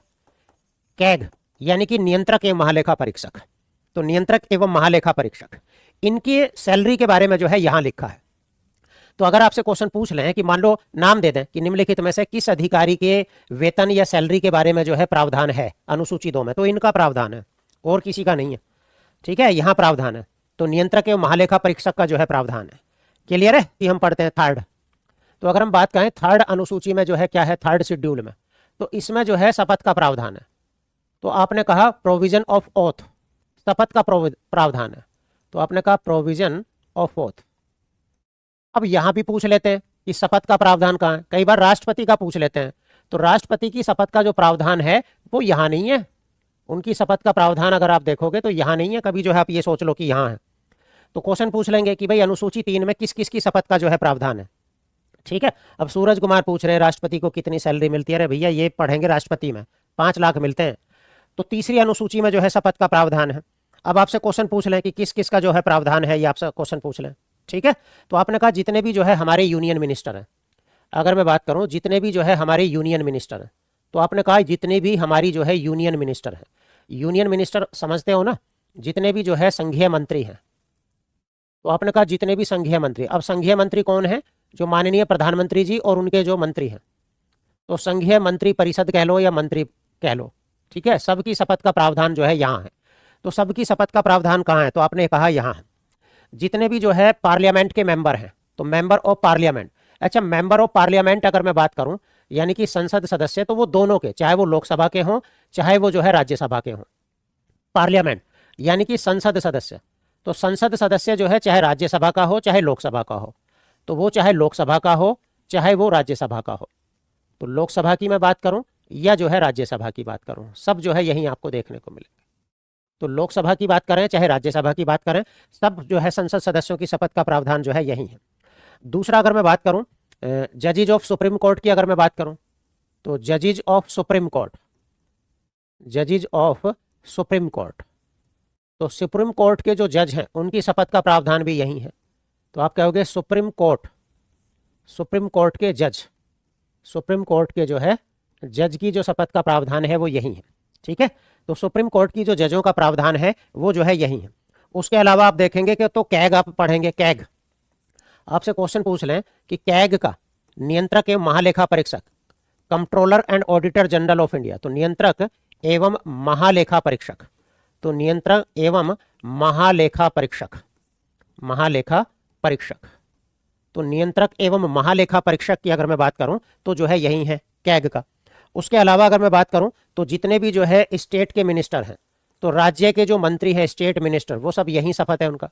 कैग यानी कि नियंत्रक एवं महालेखा परीक्षक। तो नियंत्रक एवं महालेखा परीक्षक, इनकी सैलरी के बारे में जो है यहां लिखा है। तो अगर आपसे क्वेश्चन पूछ लें कि मान लो नाम दे दें कि निम्नलिखित में से किस अधिकारी के वेतन या सैलरी के बारे में जो है प्रावधान है अनुसूची 2 में, तो इनका प्रावधान है और किसी का नहीं है। ठीक है, यहां प्रावधान है, तो नियंत्रक एवं महालेखा परीक्षक का जो है प्रावधान है। क्लियर है कि हम पढ़ते हैं थर्ड। तो अगर हम बात करें थर्ड अनुसूची में जो है क्या है, थर्ड शेड्यूल में, तो इसमें जो है शपथ का प्रावधान है। तो आपने कहा प्रोविजन ऑफ ओथ, शपथ का प्रावधान है, तो आपने कहा प्रोविजन ऑफ ओथ। अब यहां भी पूछ लेते हैं कि शपथ का प्रावधान कहाँ है, कई बार राष्ट्रपति का पूछ लेते हैं, तो राष्ट्रपति की शपथ का जो प्रावधान है वो यहां नहीं है, उनकी शपथ का प्रावधान अगर आप देखोगे तो यहां नहीं है, कभी जो है आप ये सोच लो कि यहां है। तो क्वेश्चन पूछ लेंगे कि भाई अनुसूची 3 में किस किस की शपथ का जो है प्रावधान है। ठीक है, अब सूरज कुमार पूछ रहे हैं राष्ट्रपति को कितनी सैलरी मिलती है, अरे भैया ये पढ़ेंगे राष्ट्रपति में 5 लाख मिलते हैं। तो तीसरी अनुसूची में जो है शपथ का प्रावधान है। अब आपसे क्वेश्चन पूछ लें कि किस किस का जो है प्रावधान है, ये आपसे क्वेश्चन पूछ लें। ठीक है, तो आपने कहा जितने भी जो है हमारे यूनियन मिनिस्टर हैं, अगर मैं बात करूं जितने भी जो है हमारे यूनियन मिनिस्टर हैं, तो आपने कहा जितने भी हमारी जो है यूनियन मिनिस्टर हैं, यूनियन मिनिस्टर समझते हो ना, जितने भी जो है संघीय मंत्री हैं, तो आपने कहा जितने भी संघीय मंत्री, अब संघीय मंत्री कौन है? जो माननीय प्रधानमंत्री जी और उनके जो मंत्री हैं, तो संघीय मंत्री परिषद कह लो या मंत्री कह लो, ठीक है। सबकी शपथ का प्रावधान जो है यहाँ है। तो सबकी शपथ का प्रावधान कहाँ है? तो आपने कहा यहाँ है। जितने भी जो है पार्लियामेंट के मेंबर हैं, तो मेंबर ऑफ पार्लियामेंट। अच्छा, मेंबर ऑफ पार्लियामेंट अगर मैं बात करूं, यानी कि संसद सदस्य, तो वो दोनों के, चाहे वो लोकसभा के हों चाहे वो जो है राज्यसभा के हों। पार्लियामेंट यानी कि संसद सदस्य, तो संसद सदस्य जो है चाहे राज्यसभा का हो चाहे लोकसभा का हो, तो वो चाहे लोकसभा का हो चाहे वो राज्यसभा का हो। तो लोकसभा की मैं बात करूं या जो है राज्यसभा की बात करूं, सब जो है यही आपको देखने को मिलेंगे। तो लोकसभा की बात करें चाहे राज्यसभा की बात करें, सब जो है संसद सदस्यों की शपथ का प्रावधान जो है यही है। दूसरा, अगर मैं बात करूं जजेज ऑफ सुप्रीम कोर्ट की, अगर मैं बात करूं तो जजेज of supreme court, जजेज of supreme court, तो सुप्रीम कोर्ट के जो जज हैं उनकी शपथ का प्रावधान भी यही है। तो आप कहोगे सुप्रीम कोर्ट, सुप्रीम कोर्ट के जज, सुप्रीम कोर्ट के जो है जज की जो शपथ का प्रावधान है वो यही है, ठीक है। तो सुप्रीम कोर्ट की जो जजों का प्रावधान है वो जो है यही है। उसके अलावा आप देखेंगे कि तो कैग आप पढ़ेंगे, कैग आपसे क्वेश्चन पूछ लें कि कैग का नियंत्रक एवं महालेखा परीक्षक, controller and auditor general of India, तो नियंत्रक एवं महालेखा परीक्षक, तो नियंत्रक एवं महालेखा परीक्षक, महालेखा परीक्षक, तो नियंत्रक एवं महालेखा परीक्षक की अगर मैं बात करूं तो जो है यही है कैग का। उसके अलावा अगर मैं बात करूं तो जितने भी जो है स्टेट के मिनिस्टर हैं, तो राज्य के जो मंत्री हैं स्टेट मिनिस्टर, वो सब यही शपथ है उनका।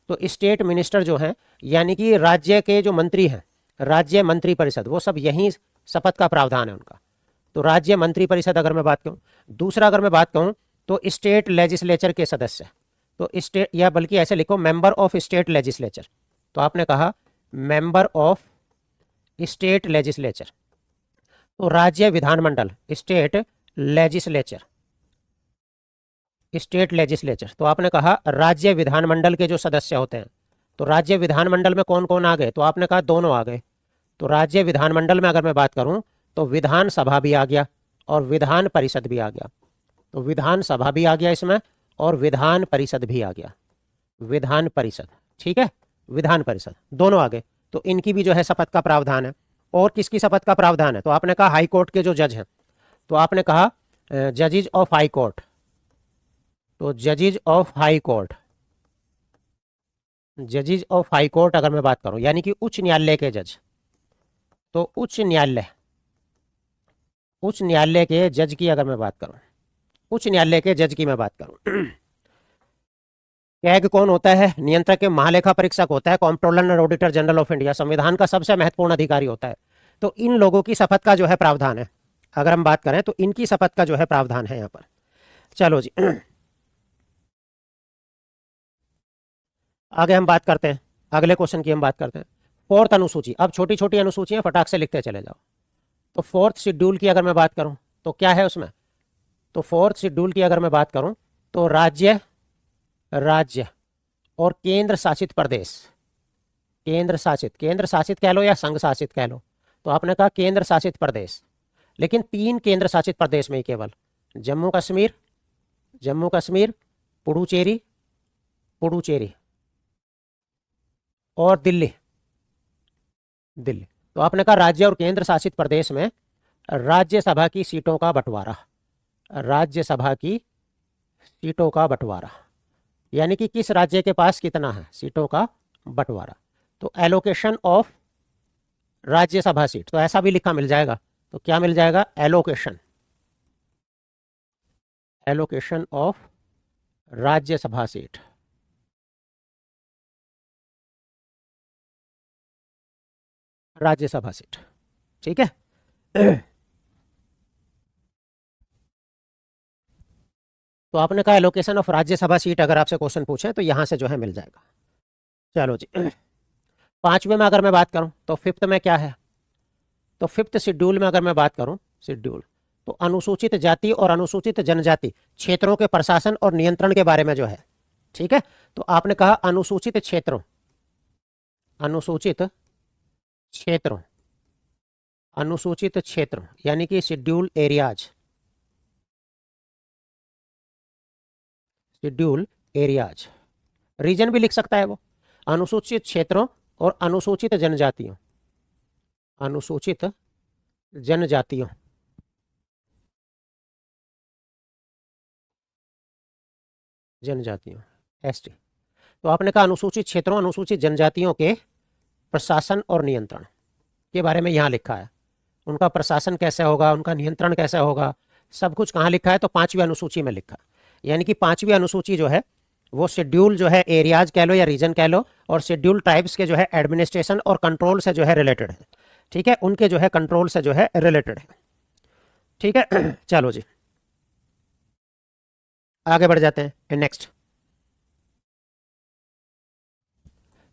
तो स्टेट मिनिस्टर जो हैं यानी कि राज्य के जो मंत्री हैं, राज्य मंत्री परिषद, वो सब यही शपथ का प्रावधान है उनका। तो राज्य मंत्री परिषद अगर मैं बात करूं। दूसरा, अगर मैं बात कहूं तो स्टेट लेजिस्लेचर के सदस्य, तो स्टेट, या बल्कि ऐसे लिखो मेंबर ऑफ स्टेट लेजिस्लेचर, तो आपने कहा मेंबर ऑफ स्टेट लेजिस्लेचर, तो राज्य विधानमंडल, स्टेट लेजिस्लेचर, स्टेट लेजिस्लेचर, तो आपने कहा राज्य विधानमंडल के जो सदस्य होते हैं, तो राज्य विधानमंडल में कौन कौन आ गए? तो आपने कहा दोनों आ गए। तो राज्य विधानमंडल में अगर मैं बात करूं तो विधानसभा भी आ गया और विधान परिषद भी आ गया। तो विधानसभा भी आ गया इसमें और विधान परिषद भी आ गया, विधान परिषद, ठीक है, विधान परिषद दोनों आ गए। तो इनकी भी जो है शपथ का प्रावधान है। और किसकी शपथ का प्रावधान है? तो आपने कहा हाई कोर्ट के जो जज हैं, तो आपने कहा जजेज ऑफ हाई कोर्ट, तो जजेज of high court, जजेज of high court अगर मैं बात करूं यानी कि उच्च न्यायालय के जज, तो उच्च न्यायालय, उच्च न्यायालय के जज की अगर मैं बात करूं, उच्च न्यायालय के जज की मैं बात करूं कैग कौन होता है? नियंत्रक के महालेखा परीक्षक होता है, controller and auditor general of India, संविधान का सबसे महत्वपूर्ण अधिकारी होता है। तो इन लोगों की शपथ का जो है प्रावधान है, अगर हम बात करें तो इनकी शपथ का जो है प्रावधान है यहाँ पर। चलो जी आगे हम बात करते हैं, अगले क्वेश्चन की हम बात करते हैं। फोर्थ अनुसूची, अब छोटी छोटी अनुसूचियां फटाक से लिखते चले जाओ। तो फोर्थ शेड्यूल की अगर मैं बात करूं तो क्या है उसमें? तो फोर्थ शेड्यूल की अगर मैं बात करूं तो राज्य, राज्य और केंद्र शासित प्रदेश, केंद्र शासित, केंद्र शासित कह लो या संघ शासित कह लो, तो आपने कहा केंद्र शासित प्रदेश, लेकिन 3 केंद्र शासित प्रदेश में ही केवल, जम्मू कश्मीर, जम्मू कश्मीर, पुडुचेरी, पुडुचेरी और दिल्ली, दिल्ली। तो आपने कहा राज्य और केंद्र शासित प्रदेश में राज्यसभा की सीटों का बंटवारा, राज्यसभा की सीटों का बंटवारा, यानी कि किस राज्य के पास कितना है सीटों का बंटवारा। तो एलोकेशन ऑफ राज्यसभा सीट, तो ऐसा भी लिखा मिल जाएगा, तो क्या मिल जाएगा? Allocation, allocation of Rajya Sabha seat, Rajya Sabha seat, ठीक है तो आपने कहा एलोकेशन ऑफ राज्यसभा सीट, अगर आपसे क्वेश्चन पूछे तो यहां से जो है मिल जाएगा। चलो जी पांचवें में अगर मैं बात करूं तो फिफ्थ में क्या है? तो फिफ्थ शेड्यूल में अगर मैं बात करूं, शेड्यूल, तो अनुसूचित जाति और अनुसूचित जनजाति क्षेत्रों के प्रशासन और नियंत्रण के बारे में जो है, ठीक है। तो आपने कहा अनुसूचित क्षेत्रों, अनुसूचित क्षेत्रों, अनुसूचित क्षेत्र यानी कि schedule areas, schedule areas, region भी लिख सकता है वो। अनुसूचित क्षेत्रों और अनुसूचित जनजातियों, अनुसूचित जनजातियों, जनजातियों, एसटी। तो आपने कहा अनुसूचित क्षेत्रों अनुसूचित जनजातियों के प्रशासन और नियंत्रण के बारे में यहाँ लिखा है। उनका प्रशासन कैसे होगा, उनका नियंत्रण कैसे होगा, सब कुछ कहाँ लिखा है? तो 5वीं अनुसूची में लिखा। यानी कि 5वीं अनुसूची जो है वो शेड्यूल जो है एरियाज कह लो या रीजन कह लो, और शेड्यूल ट्राइब्स के जो है एडमिनिस्ट्रेशन और कंट्रोल से जो है रिलेटेड है। ठीक है, उनके जो है कंट्रोल से जो है रिलेटेड है। ठीक है चलो जी आगे बढ़ जाते हैं। नेक्स्ट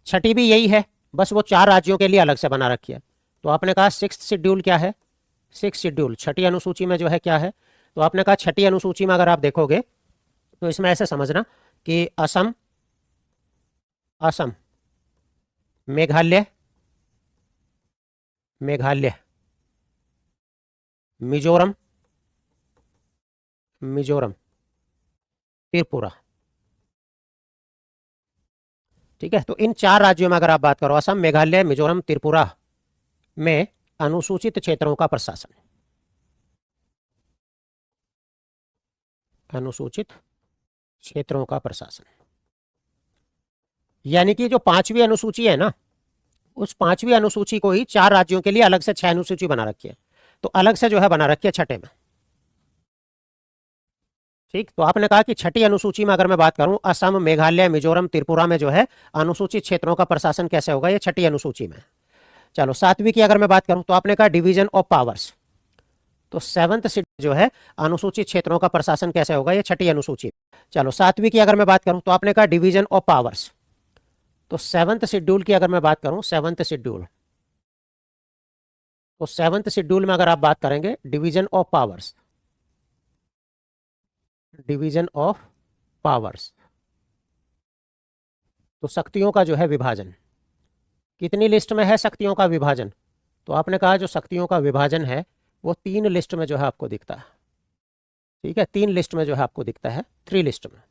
छठी भी यही है, बस वो 4 राज्यों के लिए अलग से बना रखी है। तो आपने कहा 6th शेड्यूल क्या है? 6th शेड्यूल छठी अनुसूची में जो है क्या है? तो आपने कहा छठी अनुसूची में अगर आप देखोगे तो इसमें ऐसे समझना कि असम, असम, मेघालय, मेघालय, मिजोरम, मिजोरम, त्रिपुरा। ठीक है, तो इन 4 राज्यों में अगर आप बात करो, असम, मेघालय, मिजोरम, त्रिपुरा में अनुसूचित क्षेत्रों का प्रशासन, अनुसूचित क्षेत्रों का प्रशासन। यानी कि जो 5वीं अनुसूची है ना, उस 5वीं अनुसूची को ही 4 राज्यों के लिए अलग से 6 अनुसूची बना रखी है, तो अलग से जो है बना रखी है छठे में। ठीक, तो आपने कहा कि छठी अनुसूची में अगर मैं बात करूं, असम, मेघालय, मिजोरम, त्रिपुरा में जो है अनुसूचित क्षेत्रों का प्रशासन कैसे होगा, ये छठी अनुसूची में। चलो 7वीं की अगर मैं बात करूं तो आपने कहा डिवीजन ऑफ पावर्स। तो 7th शेड्यूल जो है अनुसूचित क्षेत्रों का प्रशासन कैसे होगा, ये छठी अनुसूची। चलो 7वीं की अगर मैं बात करूं तो आपने कहा डिवीजन ऑफ पावर्स। तो 7th शेड्यूल की अगर मैं बात करूं, 7th शेड्यूल, तो 7th शेड्यूल में अगर आप बात करेंगे division of powers, division of powers, तो शक्तियों का जो है विभाजन। कितनी लिस्ट में है शक्तियों का विभाजन? तो आपने कहा जो शक्तियों का विभाजन है वो 3 लिस्ट में जो है आपको दिखता है। ठीक है, 3 लिस्ट में जो है आपको दिखता है, 3 लिस्ट में।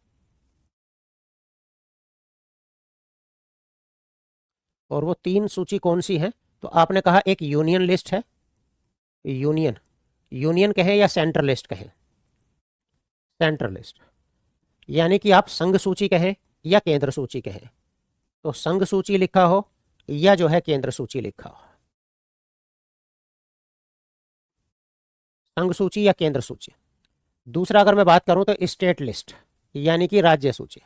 और वो 3 सूची कौन सी है? तो आपने कहा एक यूनियन लिस्ट है, यूनियन, यूनियन कहें या सेंट्रल लिस्ट कहें, सेंट्रल लिस्ट। यानी कि आप संघ सूची कहें या केंद्र सूची कहें, तो संघ सूची लिखा हो या जो है केंद्र सूची लिखा हो, संघ सूची या केंद्र सूची। दूसरा अगर मैं बात करूं तो स्टेट लिस्ट, यानी कि राज्य सूची।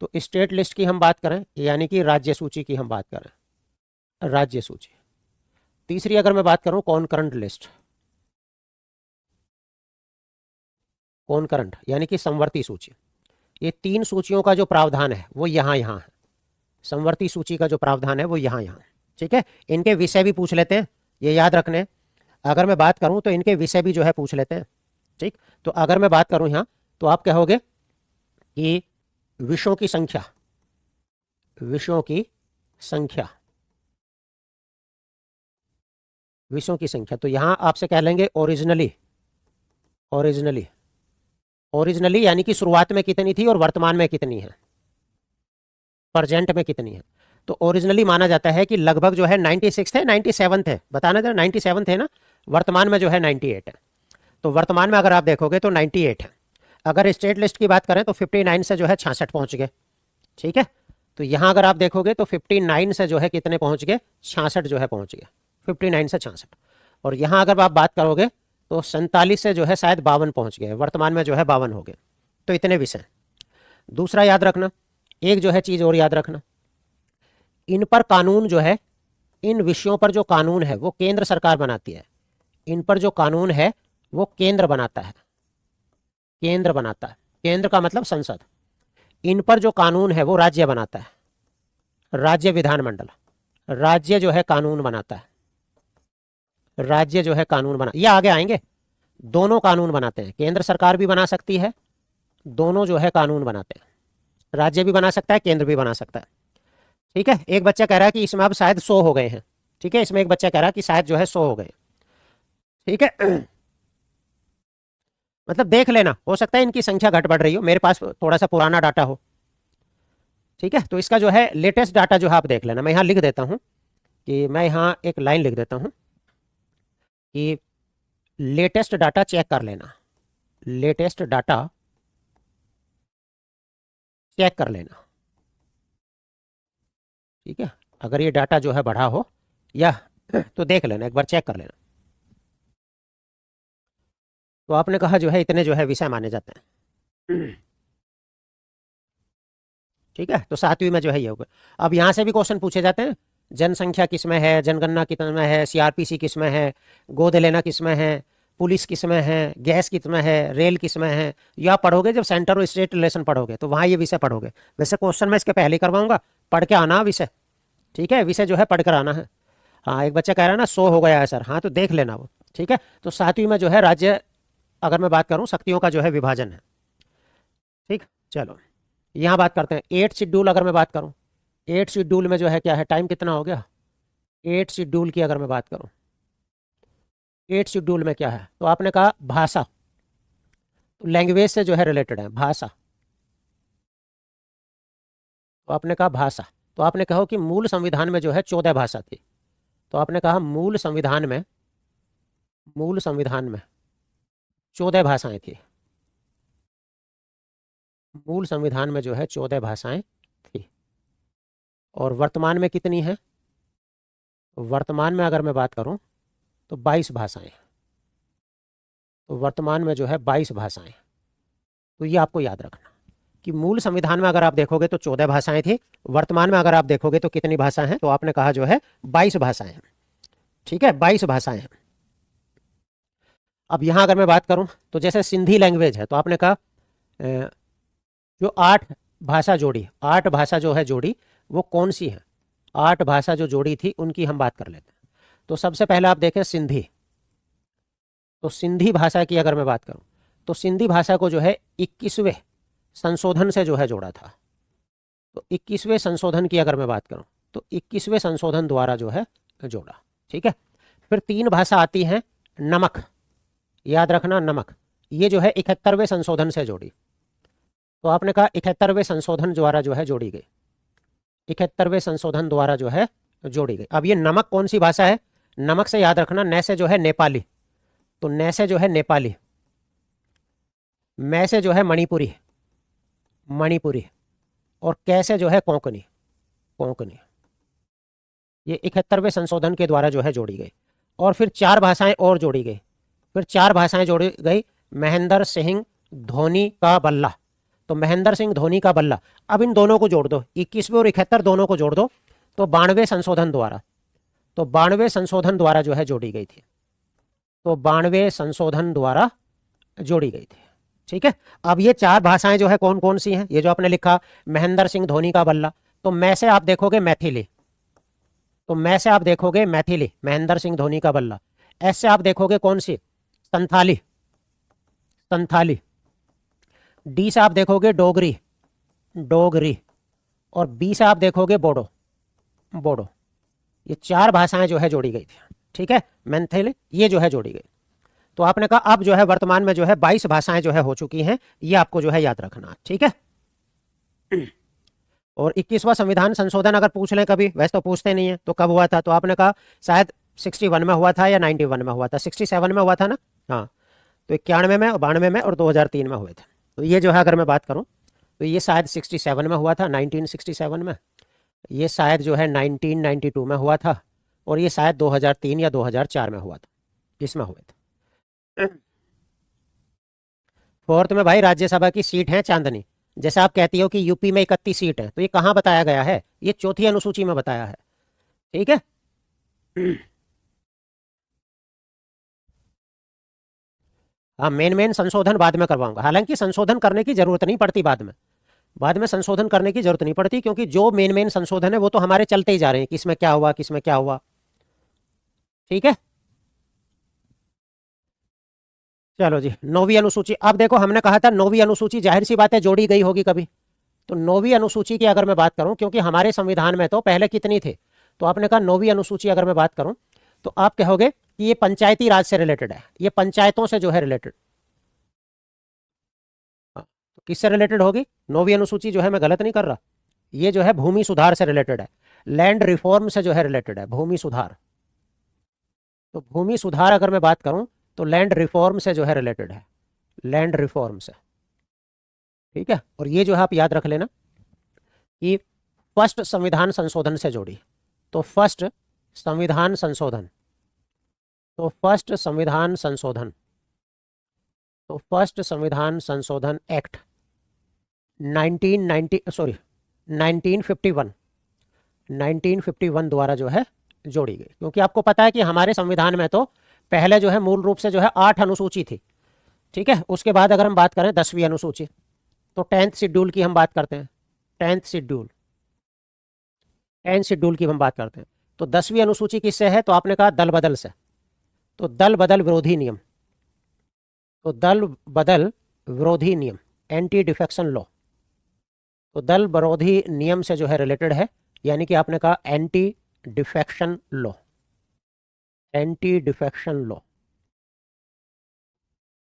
तो स्टेट लिस्ट की हम बात करें यानी कि राज्य सूची की हम बात करें, राज्य सूची। तीसरी अगर मैं बात करूं कॉनकरेंट लिस्ट, कॉनकरेंट यानी कि समवर्ती सूची। ये 3 सूचियों का जो प्रावधान है वो यहाँ यहाँ है, समवर्ती सूची का जो प्रावधान है वो यहाँ यहाँ। ठीक है, इनके विषय भी पूछ लेते हैं, ये याद रखने। अगर मैं बात करूं तो इनके विषय भी जो है पूछ लेते हैं। ठीक, तो अगर मैं बात करूं यहाँ तो आप कहोगे कि विषयों की संख्या, विषयों की संख्या, विषयों की संख्या। तो यहां आपसे कह लेंगे ओरिजिनली, ओरिजिनली, ओरिजिनली यानी कि शुरुआत में कितनी थी और वर्तमान में कितनी है, प्रेजेंट में कितनी है। तो ओरिजिनली माना जाता है कि लगभग जो है 96 है, 97 है, बताना जरा 97 है ना, वर्तमान में जो है 98 है। तो वर्तमान में अगर आप देखोगे तो 98 है। अगर स्टेट लिस्ट की बात करें तो 59 से जो है 66 पहुंच गए। ठीक है, तो यहां अगर आप देखोगे तो 59 से जो है कितने पहुंच गए, 66 जो है पहुंच गए, 59 से 66। और यहां अगर आप बात करोगे तो 47 से जो है शायद 52 पहुंच गए, वर्तमान में जो है 52 हो गए। तो इतने विषय। दूसरा याद रखना, एक जो है चीज और याद रखना, इन पर कानून जो है, इन विषयों पर जो कानून है वो केंद्र सरकार बनाती है। इन पर जो कानून है वो केंद्र बनाता है, केंद्र बनाता है, केंद्र का मतलब संसद। इन पर जो कानून है वो राज्य बनाता है, राज्य विधानमंडल, राज्य जो है कानून बनाता है, राज्य जो है कानून बना, ये आगे आएंगे। दोनों कानून बनाते हैं, केंद्र सरकार भी बना सकती है, दोनों जो है कानून बनाते हैं, राज्य भी बना सकता है, केंद्र भी बना सकता है। ठीक है, एक बच्चा कह रहा है कि इसमें अब शायद 100 हो गए हैं। ठीक है, इसमें एक बच्चा कह रहा है कि शायद जो है 100 हो गए। ठीक है मतलब देख लेना, हो सकता है इनकी संख्या घट बढ़ रही हो, मेरे पास थोड़ा सा पुराना डाटा हो। ठीक है, तो इसका जो है लेटेस्ट डाटा जो है आप देख लेना। मैं यहाँ लिख देता हूँ कि मैं यहाँ एक लाइन लिख देता हूँ कि लेटेस्ट डाटा चेक कर लेना, लेटेस्ट डाटा चेक कर लेना। ठीक है, अगर ये डाटा जो है बढ़ा हो या तो देख लेना, एक बार चेक कर लेना। तो आपने कहा जो है इतने जो है विषय माने जाते हैं। ठीक है, तो 7वीं में जो है ये होगा। अब यहाँ से भी क्वेश्चन पूछे जाते हैं, जनसंख्या किसमें है, जनगणना किसमें है, सीआरपीसी किसमें है, गोद लेना किसमें है, पुलिस किसमें है, गैस किसमें है, रेल किसमें है। या पढ़ोगे जब सेंटर और स्टेट रिलेशन पढ़ोगे तो वहाँ ये विषय पढ़ोगे। वैसे क्वेश्चन मैं इसके पहले करवाऊंगा, पढ़ के आना विषय। ठीक है, विषय जो है पढ़ कर आना है। हाँ, एक बच्चा कह रहा है ना 100 हो गया है सर, हाँ तो देख लेना वो। ठीक है, तो 7वीं में जो है राज्य, अगर मैं बात करूँ, शक्तियों का जो है विभाजन है। ठीक, चलो यहाँ बात करते हैं 8 शेड्यूल। अगर मैं बात करूँ 8 शेड्यूल में जो है क्या है, टाइम कितना हो गया, 8 शेड्यूल की अगर मैं बात करूँ, 8 शेड्यूल में क्या है, तो आपने कहा भाषा, तो लैंग्वेज से जो है रिलेटेड है भाषा। तो आपने कहा भाषा, तो आपने कहा कि मूल संविधान में जो है 14 भाषा थी। तो आपने कहा मूल संविधान में, मूल संविधान में 14 भाषाएं थी। मूल संविधान में जो है 14 भाषाएं थी। और वर्तमान में कितनी है, वर्तमान में अगर मैं बात करूं तो 22 भाषाएं। तो वर्तमान में जो है 22 भाषाएं। तो ये आपको याद रखना कि मूल संविधान में अगर आप देखोगे तो 14 भाषाएं थी, वर्तमान में अगर आप देखोगे तो कितनी भाषाएं हैं, तो आपने कहा जो है 22 भाषाएं हैं। ठीक है, 22 भाषाएं हैं। अब यहां अगर मैं बात करूं तो जैसे सिंधी लैंग्वेज है, तो आपने कहा जो 8 भाषा जोड़ी, 8 भाषा जो है जोड़ी, वो कौन सी है, 8 भाषा जो जोड़ी थी उनकी हम बात कर लेते हैं। तो सबसे पहले आप देखें सिंधी। तो सिंधी भाषा की अगर मैं बात करूं तो सिंधी भाषा को जो है 21वें संशोधन से जो है जोड़ा था। तो 21वें संशोधन की अगर मैं बात करूं तो 21वें संशोधन द्वारा जो है जोड़ा। ठीक है, फिर 3 भाषा आती हैं नमक, याद रखना नमक, ये जो है 71वें संशोधन से जोड़ी। तो आपने कहा 71वें संशोधन द्वारा जो है जोड़ी गई, 71वें संशोधन द्वारा जो है जोड़ी गई। अब ये नमक कौन सी भाषा है, नमक से याद रखना न से जो है नेपाली, तो न से जो है नेपाली, मैं से जो है मणिपुरी, मणिपुरी, और कैसे जो है कोंकणी, कोंकणी। ये 71वें संशोधन के द्वारा जो है जोड़ी गई। और फिर 4 भाषाएं और जोड़ी गई, फिर 4 भाषाएं जोड़ी गई, महेंद्र सिंह धोनी का बल्ला। तो महेंद्र सिंह धोनी का बल्ला, अब इन दोनों को जोड़ दो, 21वें और 71 दोनों को जोड़ दो, तो 92वें संशोधन द्वारा, तो 92वें संशोधन द्वारा जो है जोड़ी गई थी। तो 92वें संशोधन द्वारा जोड़ी गई थी। ठीक है, अब ये 4 भाषाएं जो है कौन कौन सी हैं, ये जो आपने लिखा महेंद्र सिंह धोनी का बल्ला, तो मैं से आप देखोगे मैथिली, तो मैं से आप देखोगे मैथिली, महेंद्र सिंह धोनी का बल्ला। एस से आप देखोगे कौन सी, संथाली, संथाली। डी से आप देखोगे डोगरी, डोगरी। और बी से आप देखोगे बोडो, बोडो। ये 4 भाषाएं जो है जोड़ी गई थी। ठीक है, मैथिली ये जो है जोड़ी गई। तो आपने कहा अब जो है वर्तमान में जो है 22 भाषाएं जो है हो चुकी हैं, ये आपको जो है याद रखना। ठीक है, और 21वां संविधान संशोधन अगर पूछ लें कभी, वैसे तो पूछते नहीं है, तो कब हुआ था, तो आपने कहा शायद 61 में हुआ था या 91 में हुआ था, 67 में हुआ था ना, हाँ। तो 91 में, 92 में और 2003 में हुए थे। तो ये जो है अगर मैं बात करूं तो ये शायद 67 में हुआ था, 1967 में, ये शायद जो है 1992 में हुआ था, और ये शायद 2003 या 2004 में हुआ था, इसमें हुए थे। 4th में भाई राज्यसभा की सीट है चांदनी। जैसे आप कहती हो कि यूपी में 31 सीट है, तो ये कहाँ बताया गया है, ये 4थी अनुसूची में बताया है। ठीक है, हाँ, मेन संशोधन बाद में करवाऊंगा, हालांकि संशोधन करने की जरूरत नहीं पड़ती बाद में संशोधन करने की जरूरत नहीं पड़ती, क्योंकि जो मेन संशोधन है वो तो हमारे चलते ही जा रहे हैं, किसमें क्या हुआ, किसमें क्या हुआ। ठीक है, चलो जी, 9वीं अनुसूची। अब देखो हमने कहा था 9वीं अनुसूची जाहिर सी बात है जोड़ी गई होगी कभी, तो 9वीं अनुसूची की अगर मैं बात करूं, क्योंकि हमारे संविधान में तो पहले कितनी थे, तो आपने कहा 9वीं अनुसूची अगर मैं बात करूं तो आप कहोगे कि ये पंचायती राज से रिलेटेड है, ये पंचायतों से जो है रिलेटेड। तो किससे रिलेटेड होगी 9वीं अनुसूची, जो है मैं गलत नहीं कर रहा, ये जो है भूमि सुधार से रिलेटेड है, लैंड रिफॉर्म से जो है रिलेटेड है, भूमि सुधार। तो भूमि सुधार अगर मैं बात करूं तो लैंड रिफॉर्म से जो है रिलेटेड है, लैंड रिफॉर्म से। ठीक है, और ये जो है आप याद रख लेना कि फर्स्ट संविधान संशोधन से जोड़ी। तो फर्स्ट संविधान संशोधन, तो फर्स्ट संविधान संशोधन, तो फर्स्ट संविधान संशोधन एक्ट 1951 1951 द्वारा जो है जोड़ी गई। क्योंकि आपको पता है कि हमारे संविधान में तो पहले जो है मूल रूप से जो है 8 अनुसूची थी। ठीक है, उसके बाद अगर हम बात करें 10वीं अनुसूची, तो 10th शेड्यूल की हम बात करते हैं, 10th शेड्यूल, 10th शेड्यूल की हम बात करते हैं। तो 10वीं अनुसूची किससे है? तो आपने कहा दल बदल से। तो दल बदल विरोधी नियम, तो दल बदल विरोधी नियम, एंटी डिफेक्शन लॉ। तो दल विरोधी नियम से जो है रिलेटेड है, यानी कि आपने कहा anti defection law, anti defection law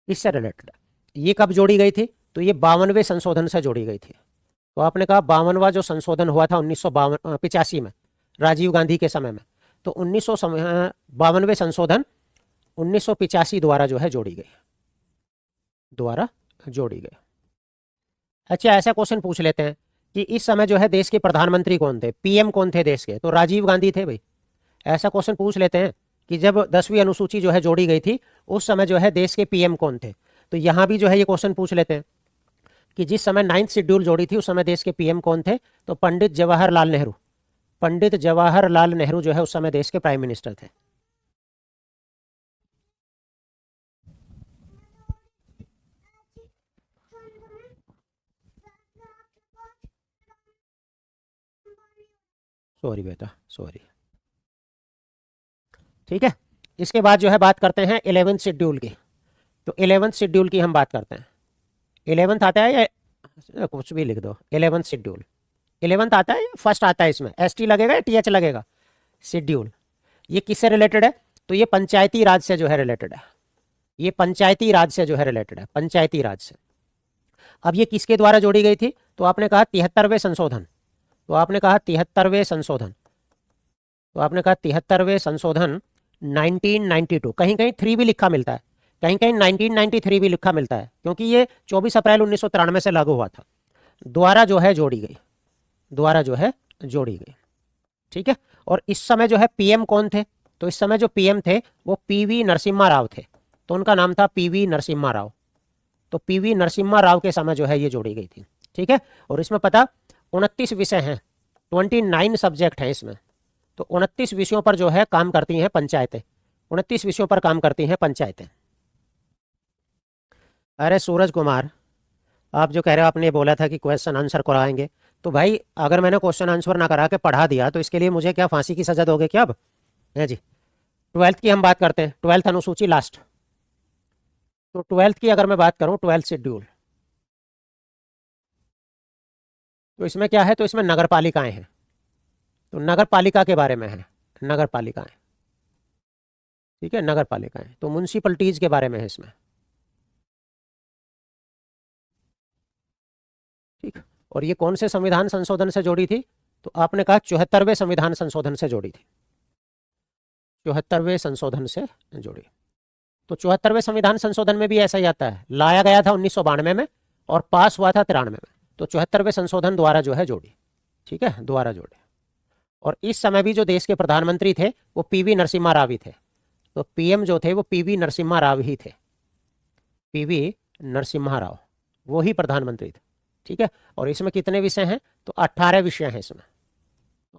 इससे रिलेटेड है। ये कब जोड़ी गई थी? तो ये 52वें संशोधन से जोड़ी गई थी। तो आपने कहा 52वां जो संशोधन हुआ था 1985 में, राजीव गांधी के समय में, तो 1952वें संशोधन 1985 द्वारा जो है जोड़ी गई, द्वारा जोड़ी गई। अच्छा, ऐसा क्वेश्चन पूछ लेते हैं कि इस समय जो है देश के प्रधानमंत्री कौन थे, पीएम कौन थे देश के? तो राजीव गांधी थे भाई। ऐसा क्वेश्चन पूछ लेते हैं कि जब 10वीं अनुसूची जो है जोड़ी गई थी उस समय जो है देश के पीएम कौन थे? तो यहाँ भी जो है ये क्वेश्चन पूछ लेते हैं कि जिस समय 9th शेड्यूल जोड़ी थी उस समय देश के पीएम कौन थे? तो पंडित जवाहरलाल नेहरू, पंडित जवाहरलाल नेहरू जो है उस समय देश के प्राइम मिनिस्टर थे। सॉरी बेटा, सॉरी। ठीक है, इसके बाद जो है बात करते हैं 11th शेड्यूल की। तो 11th शेड्यूल की हम बात करते हैं। 11th आता है या कुछ भी लिख दो, 11th शेड्यूल, 11th आता है या फर्स्ट आता है? इसमें एस टी लगेगा या टी एच लगेगा? शेड्यूल। ये किससे रिलेटेड है? तो ये पंचायती राज से जो है रिलेटेड है, ये पंचायती राज से जो है रिलेटेड है, पंचायती राज से। अब ये किसके द्वारा जोड़ी गई थी? तो आपने कहा 73वें संशोधन, तो आपने कहा 73वें संशोधन, तो आपने कहा 73वें संशोधन 1992। कहीं कहीं 3 भी लिखा मिलता है, कहीं कहीं 1993 भी लिखा मिलता है, क्योंकि ये 24 अप्रैल 1993 से लागू हुआ था, द्वारा जो है जोड़ी गई, द्वारा जो है जोड़ी गई। ठीक है, और इस समय जो है पीएम कौन थे? तो इस समय जो पीएम थे वो पीवी नरसिम्हा राव थे, तो उनका नाम था पीवी नरसिम्हा राव। तो पीवी नरसिम्हा राव के समय जो है ये जोड़ी गई थी। ठीक है, और इसमें पता 29 विषय हैं, 29 सब्जेक्ट हैं इसमें। तो 29 विषयों पर जो है काम करती हैं पंचायतें, 29 विषयों पर काम करती हैं पंचायतें। अरे सूरज कुमार, आप जो कह रहे हो, आपने बोला था कि क्वेश्चन आंसर कराएंगे, तो भाई अगर मैंने क्वेश्चन आंसर ना करा के पढ़ा दिया तो इसके लिए मुझे क्या फांसी की सजा दोगे क्या अब? है जी। 12th की हम बात करते हैं, 12th अनुसूची लास्ट। तो 12th की अगर मैं बात करूं, 12th शेड्यूल, तो इसमें क्या है? तो इसमें नगर पालिकाएं हैं, तो नगर पालिका के बारे में है, नगर पालिकाएं। ठीक है, नगर पालिकाएं, तो म्यूनसिपलिटीज के बारे में है इसमें। ठीक, और ये कौन से संविधान संशोधन से जोड़ी थी? तो आपने कहा 74वें संविधान संशोधन से जोड़ी थी, 74वें संशोधन से जोड़ी। तो 74वें संविधान संशोधन में भी ऐसा ही आता है, लाया गया था 1992 में और पास हुआ था 93 में। तो 74वें संशोधन द्वारा जो है जोड़ी। ठीक है, द्वारा जोड़े। और इस समय भी जो देश के प्रधानमंत्री थे वो पीवी नरसिम्हा राव ही थे, तो पीएम जो थे वो पीवी नरसिम्हा राव ही थे, पीवी नरसिम्हा राव वो ही प्रधानमंत्री थे। ठीक है, और इसमें कितने विषय हैं? तो 18 विषय हैं इसमें।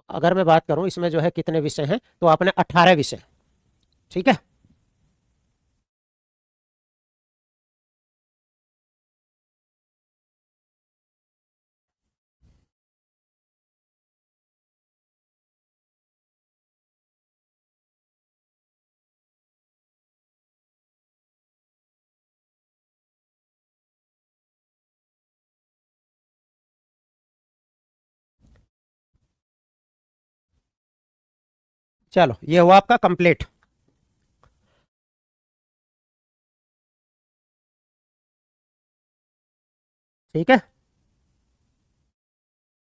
अगर मैं बात करूं इसमें जो है कितने विषय हैं, तो आपने 18 विषय। ठीक है, चलो ये हुआ आपका कंप्लीट। ठीक है।